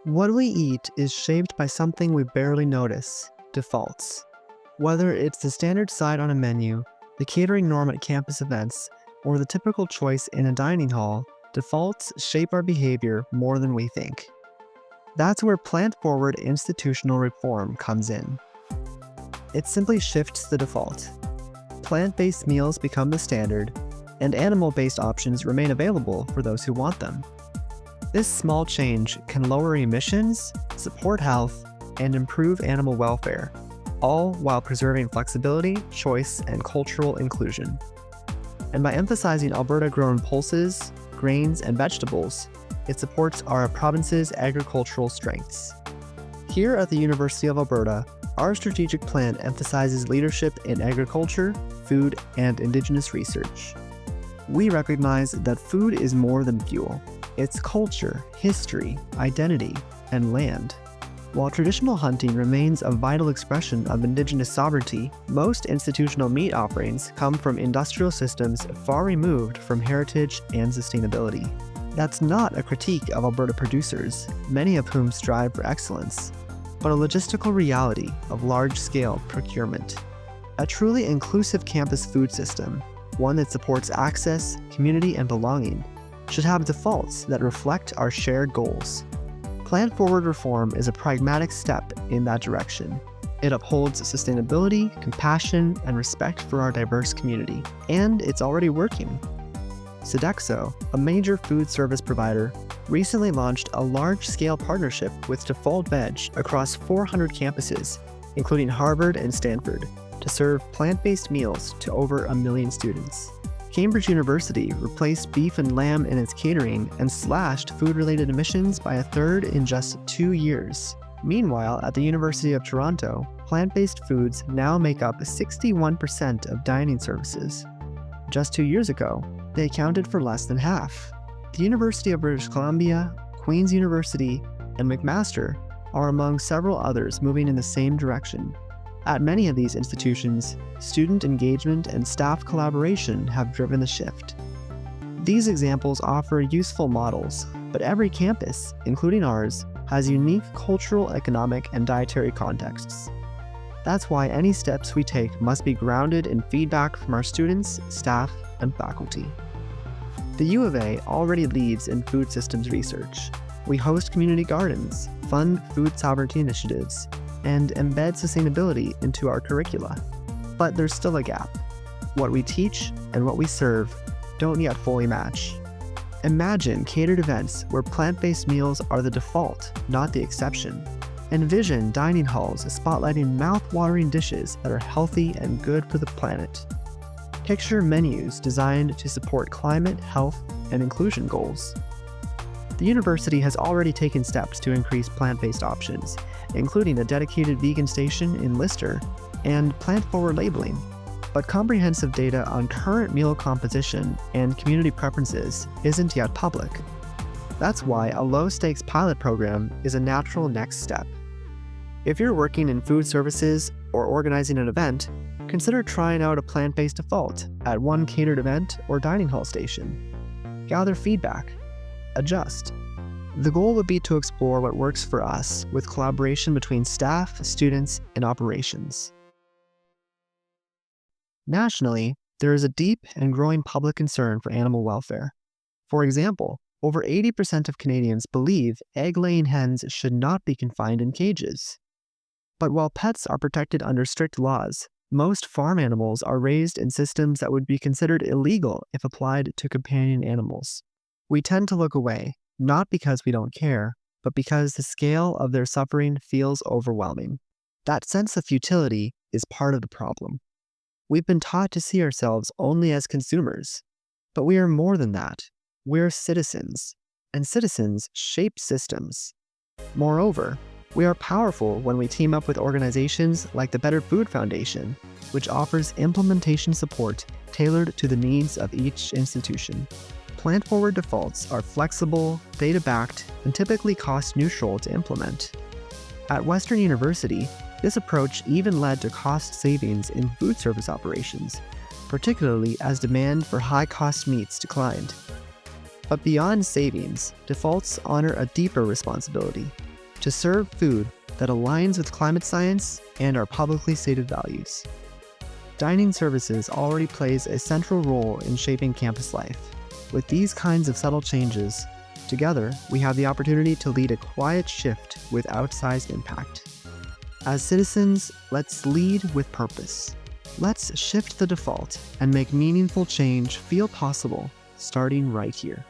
What we eat is shaped by something we barely notice: defaults. Whether it's the standard side on a menu, the catering norm at campus events, or the typical choice in a dining hall, defaults shape our behavior more than we think. That's where plant-forward institutional reform comes in. It simply shifts the default. Plant-based meals become the standard, and animal-based options remain available for those who want them. This small change can lower emissions, support health, and improve animal welfare, all while preserving flexibility, choice, and cultural inclusion. And by emphasizing Alberta-grown pulses, grains, and vegetables, it supports our province's agricultural strengths. Here at the University of Alberta, our strategic plan emphasizes leadership in agriculture, food, and Indigenous research. We recognize that food is more than fuel. It's culture, history, identity, and land. While traditional hunting remains a vital expression of Indigenous sovereignty, most institutional meat offerings come from industrial systems far removed from heritage and sustainability. That's not a critique of Alberta producers, many of whom strive for excellence, but a logistical reality of large-scale procurement. A truly inclusive campus food system, one that supports access, community, and belonging, should have defaults that reflect our shared goals. Plant-forward reform is a pragmatic step in that direction. It upholds sustainability, compassion, and respect for our diverse community, and it's already working. Sodexo, a major food service provider, recently launched a large-scale partnership with Default Veg across 400 campuses, including Harvard and Stanford, to serve plant-based meals to over 1 million students. Cambridge University replaced beef and lamb in its catering and slashed food-related emissions by a third in just 2 years. Meanwhile, at the University of Toronto, plant-based foods now make up 61% of dining services. Just 2 years ago, they accounted for less than half. The University of British Columbia, Queen's University, and McMaster are among several others moving in the same direction. At many of these institutions, student engagement and staff collaboration have driven the shift. These examples offer useful models, but every campus, including ours, has unique cultural, economic, and dietary contexts. That's why any steps we take must be grounded in feedback from our students, staff, and faculty. The U of A already leads in food systems research. We host community gardens, fund food sovereignty initiatives, and embed sustainability into our curricula. But there's still a gap. What we teach and what we serve don't yet fully match. Imagine catered events where plant-based meals are the default, not the exception. Envision dining halls spotlighting mouth-watering dishes that are healthy and good for the planet. Picture menus designed to support climate, health, and inclusion goals. The university has already taken steps to increase plant-based options, including a dedicated vegan station in Lister and plant-forward labeling. But comprehensive data on current meal composition and community preferences isn't yet public. That's why a low-stakes pilot program is a natural next step. If you're working in food services or organizing an event, consider trying out a plant-based default at one catered event or dining hall station. Gather feedback. Adjust. The goal would be to explore what works for us with collaboration between staff, students, and operations. Nationally, there is a deep and growing public concern for animal welfare. For example, over 80% of Canadians believe egg-laying hens should not be confined in cages. But while pets are protected under strict laws, most farm animals are raised in systems that would be considered illegal if applied to companion animals. We tend to look away, not because we don't care, but because the scale of their suffering feels overwhelming. That sense of futility is part of the problem. We've been taught to see ourselves only as consumers, but we are more than that. We're citizens, and citizens shape systems. Moreover, we are powerful when we team up with organizations like the Better Food Foundation, which offers implementation support tailored to the needs of each institution. Plant-forward defaults are flexible, data-backed, and typically cost-neutral to implement. At Western University, this approach even led to cost savings in food service operations, particularly as demand for high-cost meats declined. But beyond savings, defaults honor a deeper responsibility. to serve food that aligns with climate science and our publicly stated values. Dining services already plays a central role in shaping campus life. With these kinds of subtle changes, together we have the opportunity to lead a quiet shift with outsized impact. As citizens, let's lead with purpose. Let's shift the default and make meaningful change feel possible, starting right here.